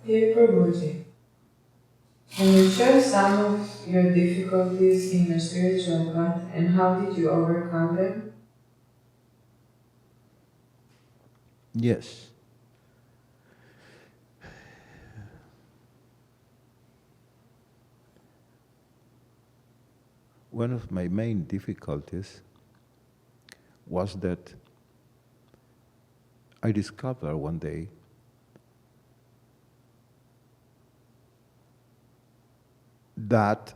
Dear Prabhuji, can you share some of your difficulties in your spiritual path and how did you overcome them? Yes. One of my main difficulties was that I discovered one day that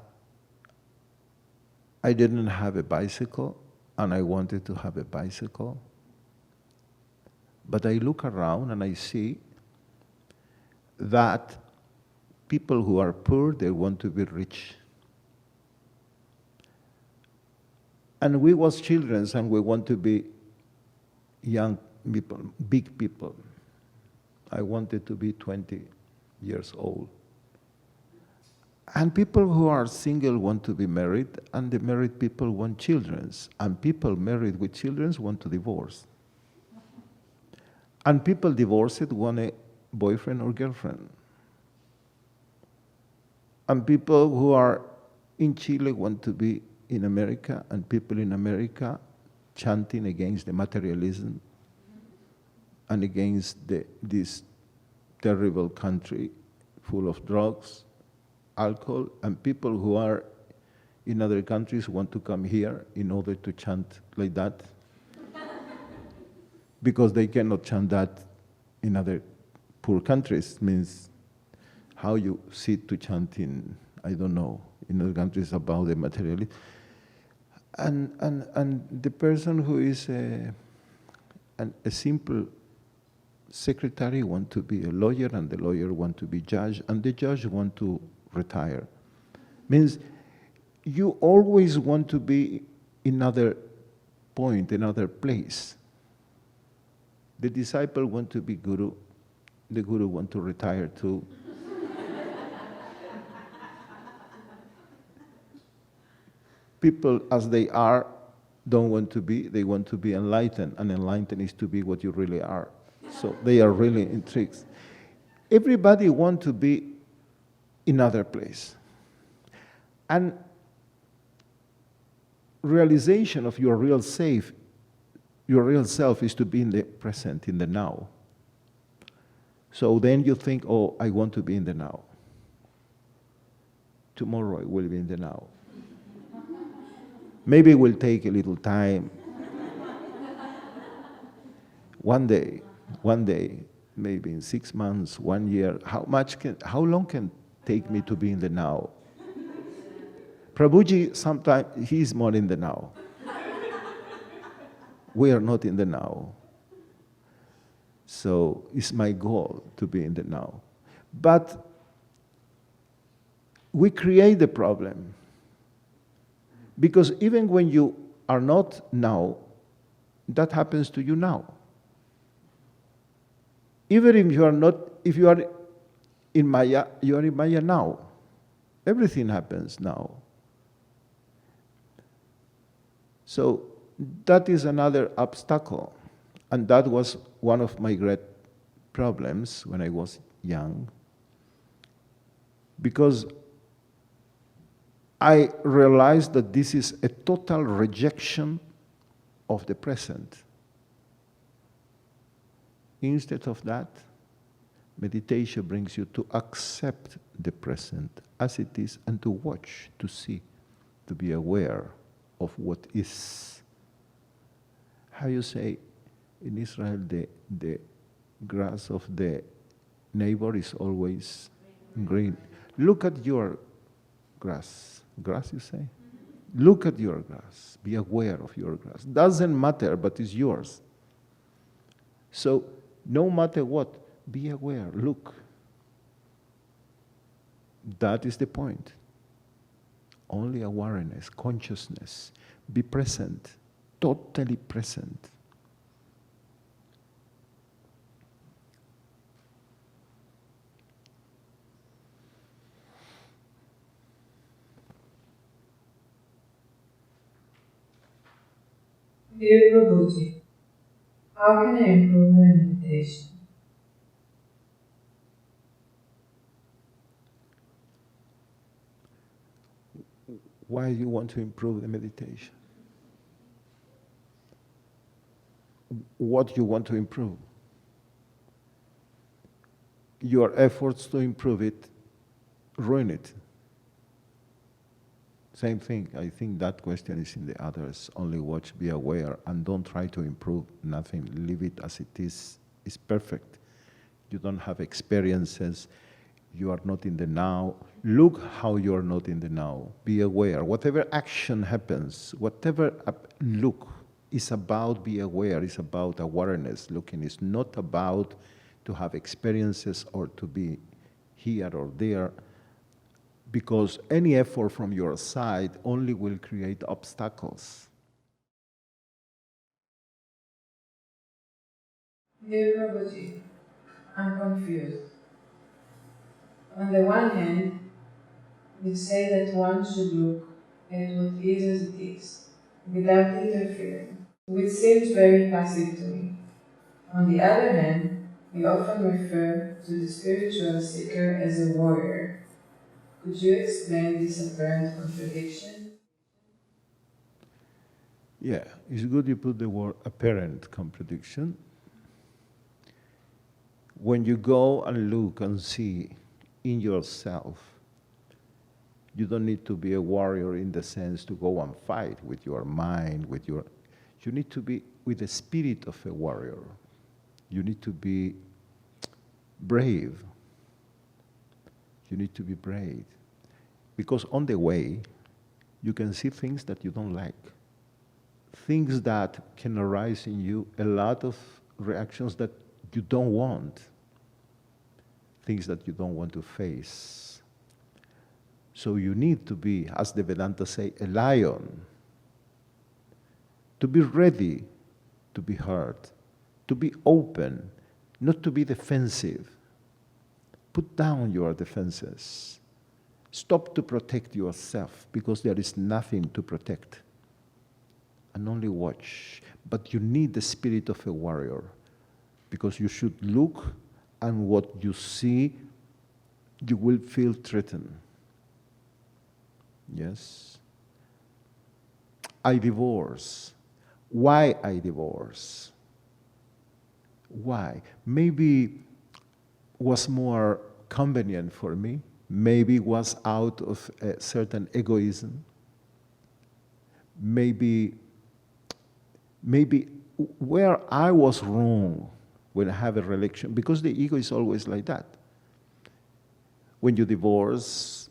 I didn't have a bicycle and I wanted to have a bicycle. But I look around and I see that people who are poor, they want to be rich. And we was children and we want to be young people, big people. I wanted to be 20 years old. And people who are single want to be married, and the married people want children. And people married with children want to divorce. And people divorced want a boyfriend or girlfriend. And people who are in Chile want to be in America, and people in America chanting against the materialism and against this terrible country full of drugs, alcohol, and people who are in other countries want to come here in order to chant like that because they cannot chant that in other poor countries. Means how you sit to chant in, I don't know, in other countries about the materialism. And the person who is a simple secretary want to be a lawyer, and the lawyer want to be judge, and the judge want to retire. Means you always want to be in another point, another place. The disciple want to be guru, the guru want to retire too. People as they are don't want to be, they want to be enlightened, and enlightened is to be what you really are. So they are really intrigued. Everybody wants to be in another place. And realization of your real self is to be in the present, in the now. So then you think, oh, I want to be in the now. Tomorrow I will be in the now. Maybe it will take a little time. One day, maybe in 6 months, 1 year, how long can take me to be in the now? Prabhuji, sometimes he's more in the now. We are not in the now. So it's my goal to be in the now. But we create the problem. Because even when you are not now, that happens to you now. Even if you are not, if you are in Maya, you are in Maya now. Everything happens now. So that is another obstacle. And that was one of my great problems when I was young. Because I realized that this is a total rejection of the present. Instead of that, meditation brings you to accept the present as it is and to watch, to see, to be aware of what is. How you say in Israel, the grass of the neighbor is always green. Look at your grass. Grass, you say? Look at your grass. Be aware of your grass. Doesn't matter, but it's yours. So, no matter what, be aware, look. That is the point. Only awareness, consciousness. Be present, totally present. Dear Prabhuji, how can I improve my meditation? Why do you want to improve the meditation? What you want to improve? Your efforts to improve it ruin it. Same thing. I think that question is in the others. Only watch, be aware, and don't try to improve nothing. Leave it as it is. It's perfect. You don't have experiences. You are not in the now. Look how you are not in the now. Be aware. Whatever action happens, whatever look is about, be aware. It's about awareness. Looking is not about to have experiences or to be here or there, because any effort from your side only will create obstacles. Dear Prabhuji, I'm confused. On the one hand, you say that one should look at what is as it is, without interfering, which seems very passive to me. On the other hand, you often refer to the spiritual seeker as a warrior. Could you explain this apparent contradiction? Yeah, it's good you put the word apparent contradiction. When you go and look and see in yourself, you don't need to be a warrior in the sense to go and fight with your mind, you need to be with the spirit of a warrior. You need to be brave. You need to be brave. Because on the way, you can see things that you don't like. Things that can arise in you, a lot of reactions that you don't want. Things that you don't want to face. So you need to be, as the Vedanta say, a lion. To be ready to be heard. To be open, not to be defensive. Put down your defenses. Stop to protect yourself, because there is nothing to protect. And only watch. But you need the spirit of a warrior, because you should look, and what you see, you will feel threatened. Yes? I divorce. Why I divorce? Why? Maybe was more convenient for me. Maybe was out of a certain egoism. Maybe where I was wrong when I have a relation, because the ego is always like that. When you divorce,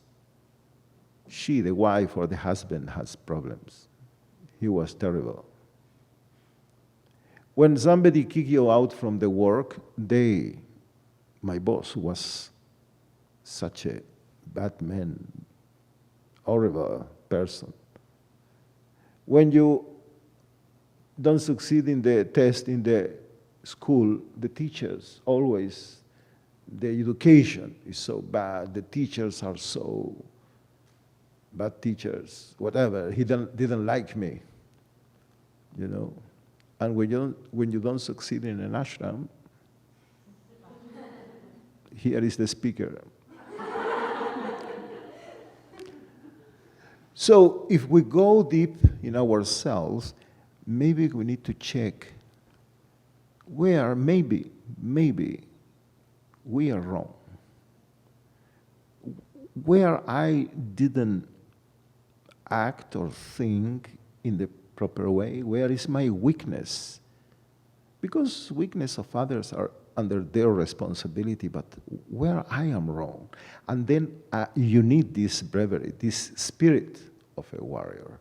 she, the wife or the husband, has problems. He was terrible. When somebody kick you out from the work, my boss was such a bad man, horrible person. When you don't succeed in the test in the school, the teachers always, the education is so bad, the teachers are so bad teachers, whatever, he didn't like me, you know. And when you don't succeed in an ashram, here is the speaker. So if we go deep in ourselves, maybe we need to check where maybe we are wrong. Where I didn't act or think in the proper way, where is my weakness? Because weakness of others are under their responsibility, but where I am wrong. And then you need this bravery, this spirit of a warrior.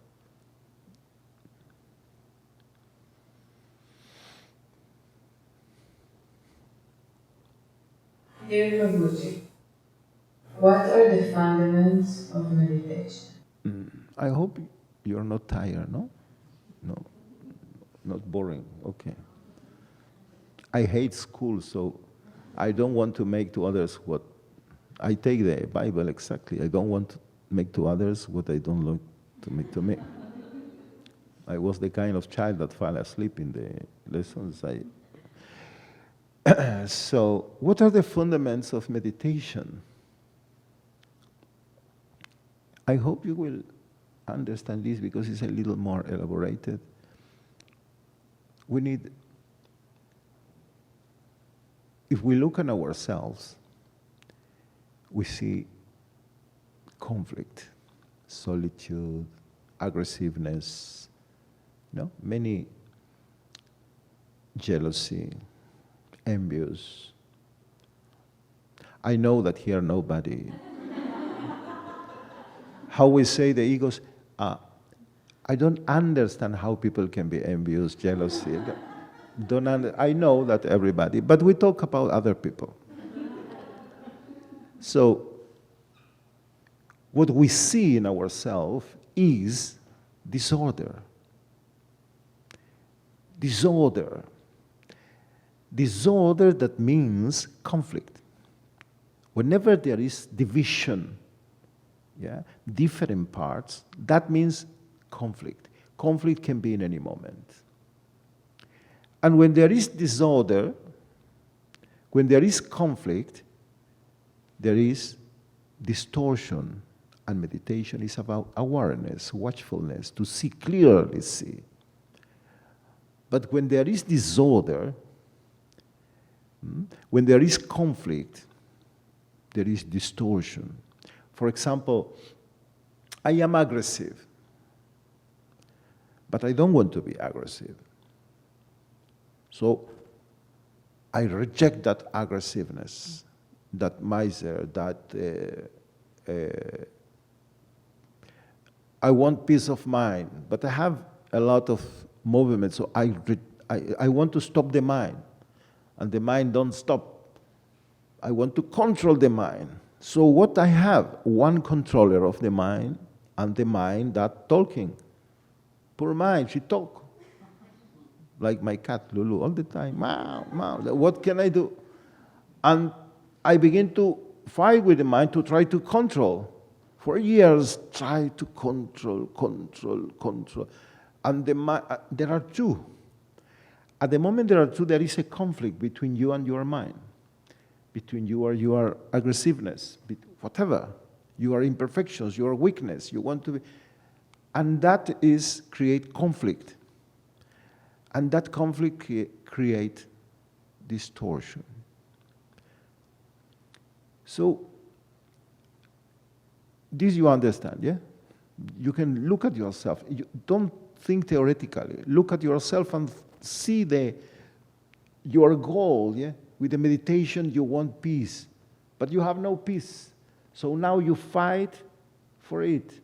Dear Prabhuji, what are the fundaments of meditation? I hope you're not tired, no? No, not boring, okay. I hate school, so I don't want to make to others what I take the Bible exactly. I don't want to make to others what I don't like to make to me. I was the kind of child that fell asleep in the lessons. So, what are the fundamentals of meditation? I hope you will understand this because it's a little more elaborated. We need, if we look at ourselves, we see conflict, solitude, aggressiveness, many jealousy, envious. I know that here nobody. How we say the egos, I don't understand how people can be envious, jealousy. I know that everybody, but we talk about other people. So, what we see in ourselves is disorder. Disorder. Disorder that means conflict. Whenever there is division, different parts, that means conflict. Conflict can be in any moment. And when there is disorder, when there is conflict, there is distortion. And meditation is about awareness, watchfulness, to see, clearly see. But when there is disorder, when there is conflict, there is distortion. For example, I am aggressive, but I don't want to be aggressive. So I reject that aggressiveness, that miser, that I want peace of mind, but I have a lot of movement, so I want to stop the mind, and the mind don't stop. I want to control the mind. So what I have, one controller of the mind, and the mind that talking. Poor mind, she talk. Like my cat, Lulu, all the time, meow, meow. What can I do? And I begin to fight with the mind to try to control. For years, try to control. And the mind, there are two. At the moment there are two, there is a conflict between you and your mind. Between your aggressiveness, whatever, your imperfections, your weakness, you want to be. And that is create conflict. And that conflict create distortion. So, this you understand, yeah? You can look at yourself. You don't think theoretically. Look at yourself and see your goal, yeah? With the meditation, you want peace, but you have no peace. So now you fight for it.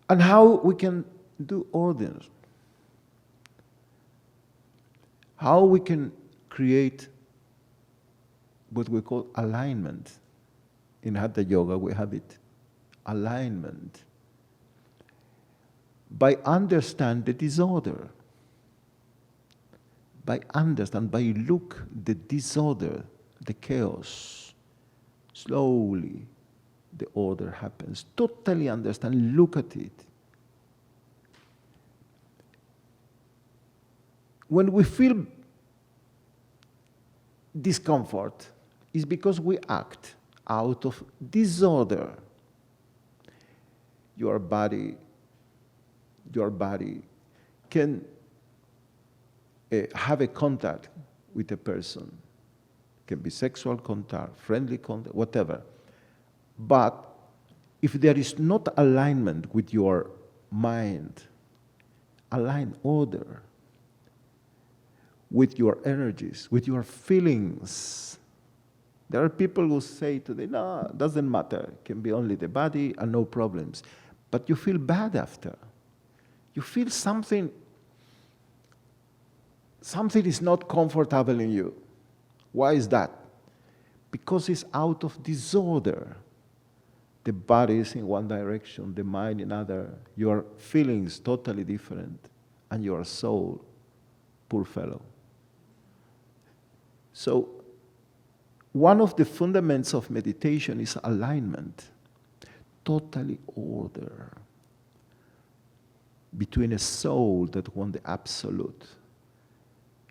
And how we can do order? How we can create what we call alignment. In Hatha Yoga, we have it. Alignment. by understand the disorder. By understand, by look the disorder, the chaos. Slowly the order happens. Totally understand, look at it. When we feel discomfort, it's because we act out of disorder. Your body can have a contact with a person. It can be sexual contact, friendly contact, whatever. But if there is not alignment with your mind, align order with your energies, with your feelings. There are people who say today, no, it doesn't matter. It can be only the body and no problems. But you feel bad after. You feel something is not comfortable in you. Why is that? Because it's out of disorder. The body is in one direction, the mind in another. Your feelings totally different. And your soul, poor fellow. So, one of the fundamentals of meditation is alignment, totally order between a soul that wants the absolute.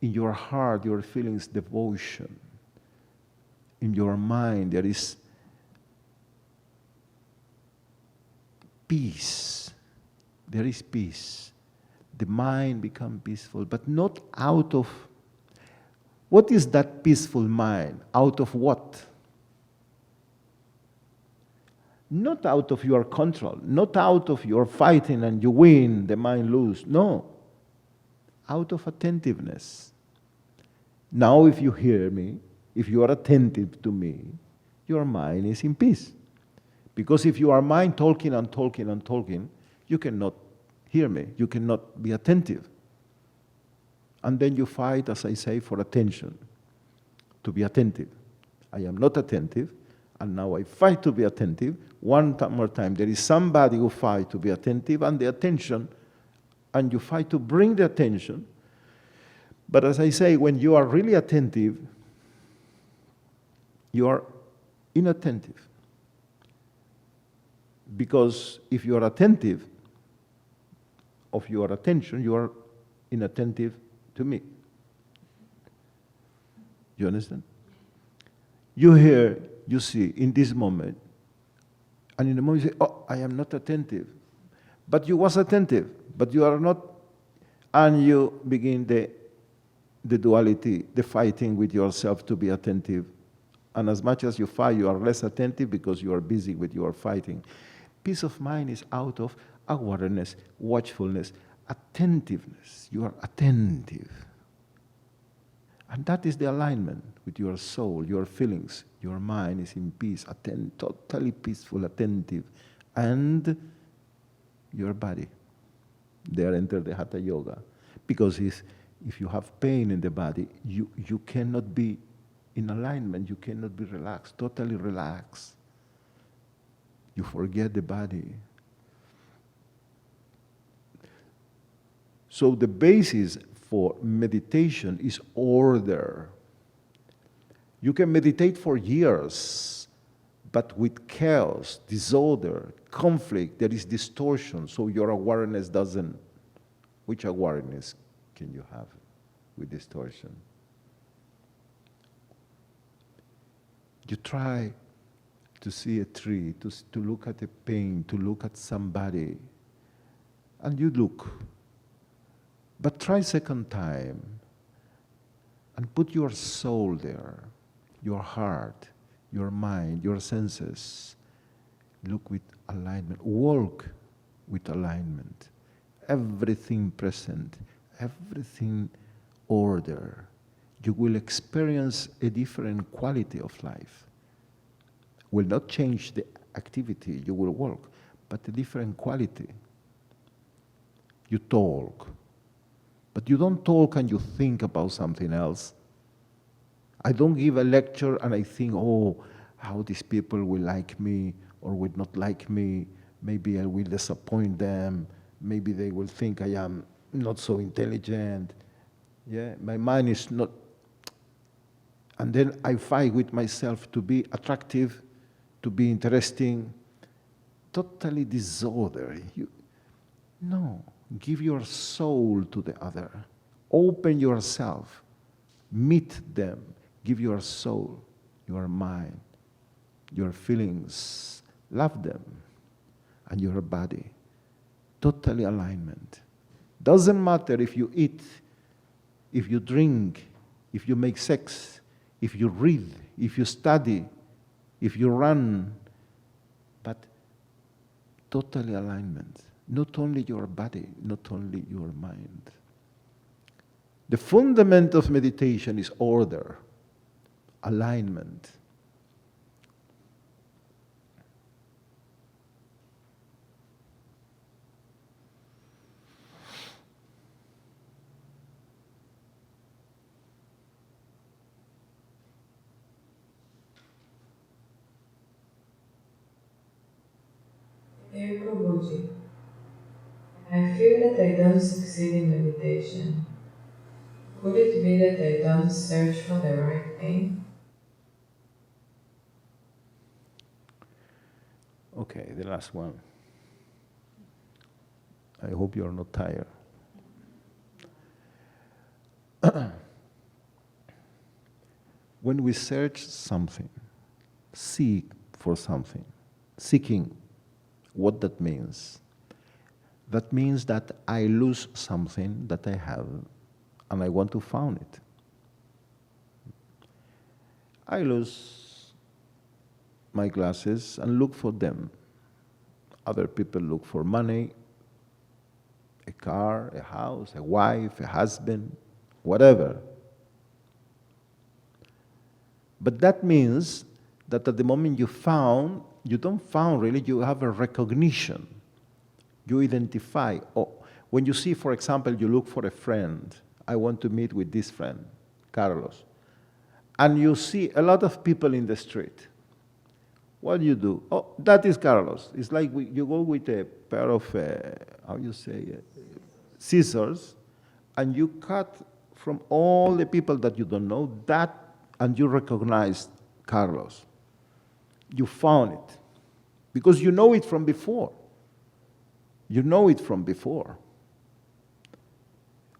In your heart, your feelings, devotion. In your mind, there is peace. There is peace. The mind becomes peaceful, but not out of... What is that peaceful mind? Out of what? Not out of your control, not out of your fighting and you win, the mind lose. No. Out of attentiveness. Now if you hear me, if you are attentive to me, your mind is in peace. Because if you are mind talking and talking and talking, you cannot hear me, you cannot be attentive. And then you fight, as I say, for attention, to be attentive. I am not attentive, and now I fight to be attentive. One more time, there is somebody who fights to be attentive, and the attention, and you fight to bring the attention. But as I say, when you are really attentive, you are inattentive. Because if you are attentive of your attention, you are inattentive to me. You understand? You hear, you see, in this moment, and in the moment you say, oh, I am not attentive. But you was attentive, but you are not, and you begin the duality, the fighting with yourself to be attentive. And as much as you fight, you are less attentive because you are busy with your fighting. Peace of mind is out of awareness, watchfulness, attentiveness. You are attentive. And that is the alignment with your soul, your feelings. Your mind is in peace, totally peaceful, attentive. And your body. There enter the Hatha Yoga. Because if you have pain in the body, you cannot be in alignment, you cannot be relaxed, totally relaxed. You forget the body. So the basis for meditation is order. You can meditate for years, but with chaos, disorder, conflict, there is distortion, so your awareness doesn't. Which awareness can you have with distortion? You try to see a tree, to look at a pain, to look at somebody, and you look. But try second time and put your soul there, your heart, your mind, your senses. Look with alignment, walk with alignment. Everything present, everything order. You will experience a different quality of life. Will not change the activity, you will work, but a different quality. You talk, but you don't talk and you think about something else. I don't give a lecture and I think, oh, how these people will like me or will not like me. Maybe I will disappoint them. Maybe they will think I am not so intelligent. Yeah, my mind is not. And then I fight with myself to be attractive, to be interesting. Totally disorder. No, give your soul to the other. Open yourself. Meet them. Give your soul, your mind, your feelings. Love them. And your body. Totally alignment. Doesn't matter if you eat, if you drink, if you make sex, if you read, if you study, if you run, but totally alignment. Not only your body, not only your mind. The fundament of meditation is order, alignment. Dear Prabhuji, I feel that I don't succeed in meditation. Could it be that I don't search for the right thing? Okay, the last one. I hope you're not tired. When we search something, seek for something, seeking, what that means? That means that I lose something that I have and I want to find it. I lose my glasses and look for them. Other people look for money, a car, a house, a wife, a husband, whatever. But that means that at the moment you don't found really, you have a recognition. You identify. Oh, when you see, for example, you look for a friend, I want to meet with this friend, Carlos. And you see a lot of people in the street. What do? Oh, that is Carlos. It's like you go with a pair of, scissors, and you cut from all the people that you don't know, and you recognize Carlos. You found it. Because you know it from before. You know it from before.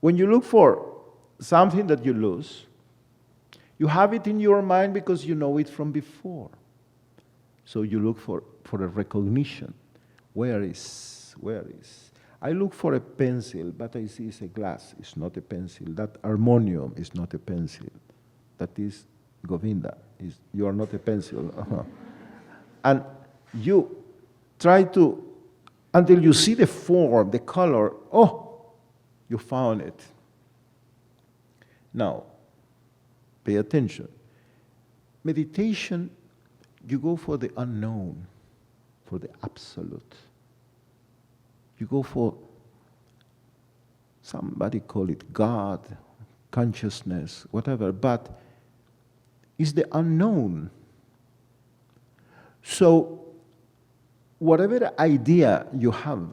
When you look for something that you lose, you have it in your mind because you know it from before. So you look for a recognition. Where is? I look for a pencil, but I see it's a glass. It's not a pencil. That harmonium is not a pencil. That is Govinda. You are not a pencil. And you try to, until you see the form, the color, you found it. Now, pay attention. Meditation, you go for the unknown, for the absolute. You go for, somebody call it God, consciousness, whatever, but it's the unknown. So, whatever idea you have,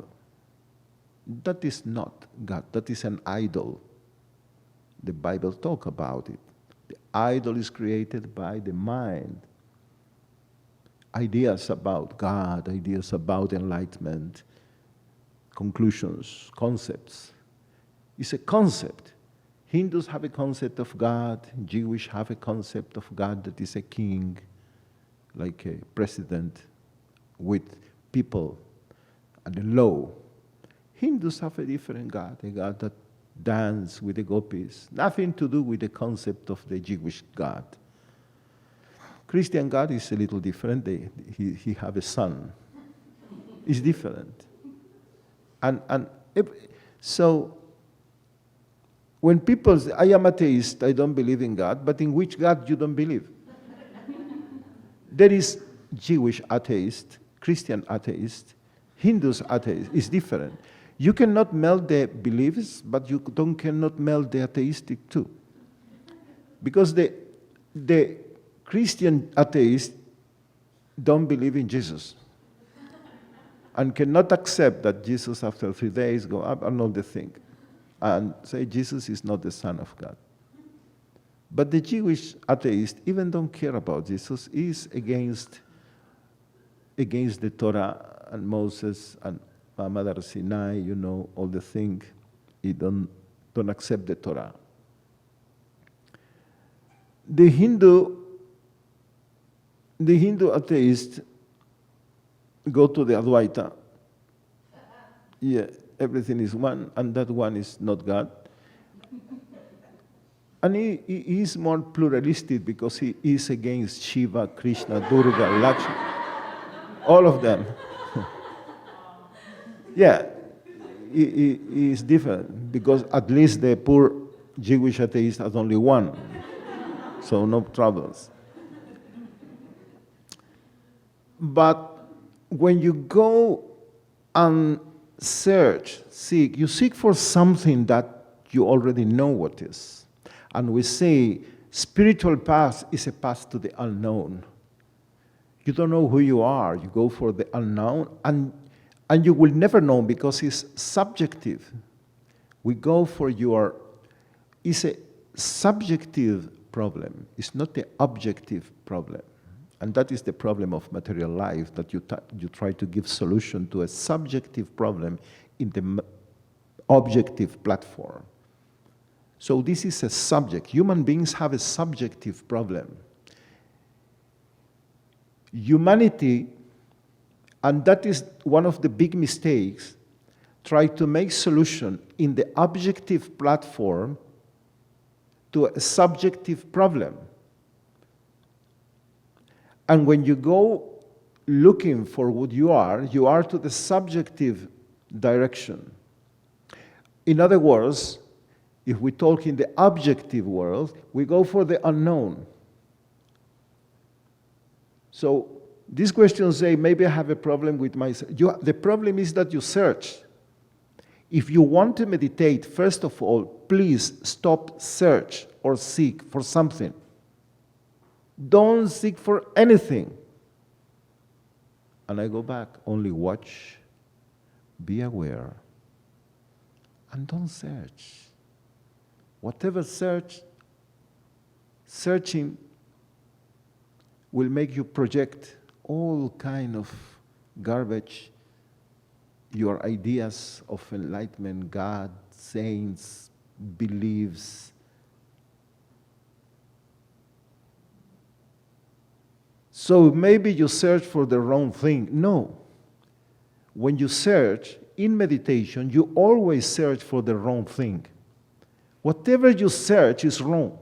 that is not God, that is an idol. The Bible talks about it. The idol is created by the mind. Ideas about God, ideas about enlightenment, conclusions, concepts. It's a concept. Hindus have a concept of God, Jewish have a concept of God that is a king, like a president with people and the law. Hindus have a different God, a God that dances with the gopis. Nothing to do with the concept of the Jewish God. Christian God is a little different. He have a son. It's different. So when people say, I am atheist, I don't believe in God, but in which God you don't believe? There is Jewish atheist, Christian atheist, Hindus atheist. It's different. You cannot meld the beliefs, but you cannot meld the atheistic too. Because the Christian atheists don't believe in Jesus. and cannot accept that Jesus after 3 days go up and all the thing, and say Jesus is not the Son of God. But the Jewish atheist even don't care about Jesus. He's against the Torah and Moses and Mother Sinai, all the thing. He don't accept the Torah. The Hindu atheist go to the Advaita. Yeah, everything is one, and that one is not God. And he is more pluralistic because he is against Shiva, Krishna, Durga, Lakshmi, all of them. Yeah, he is different because at least the poor Jewish atheist has only one, so no troubles. But when you go and seek, you seek for something that you already know what is. And we say spiritual path is a path to the unknown. You don't know who you are. You go for the unknown, and you will never know because it's subjective. We go for it's a subjective problem. It's not the objective problem. And that is the problem of material life, that you try to give solution to a subjective problem in the objective platform. So this is a subject. Human beings have a subjective problem. Humanity, and that is one of the big mistakes, try to make solution in the objective platform to a subjective problem. And when you go looking for what you are to the subjective direction. In other words, if we talk in the objective world, we go for the unknown. So these questions say, maybe I have a problem with myself. The problem is that you search. If you want to meditate, first of all, please stop search or seek for something. Don't seek for anything. And I go back, only watch, be aware, and don't search. Whatever searching will make you project all kind of garbage, your ideas of enlightenment, God, saints, beliefs. So maybe you search for the wrong thing. No. When you search in meditation, you always search for the wrong thing. Whatever you search is wrong.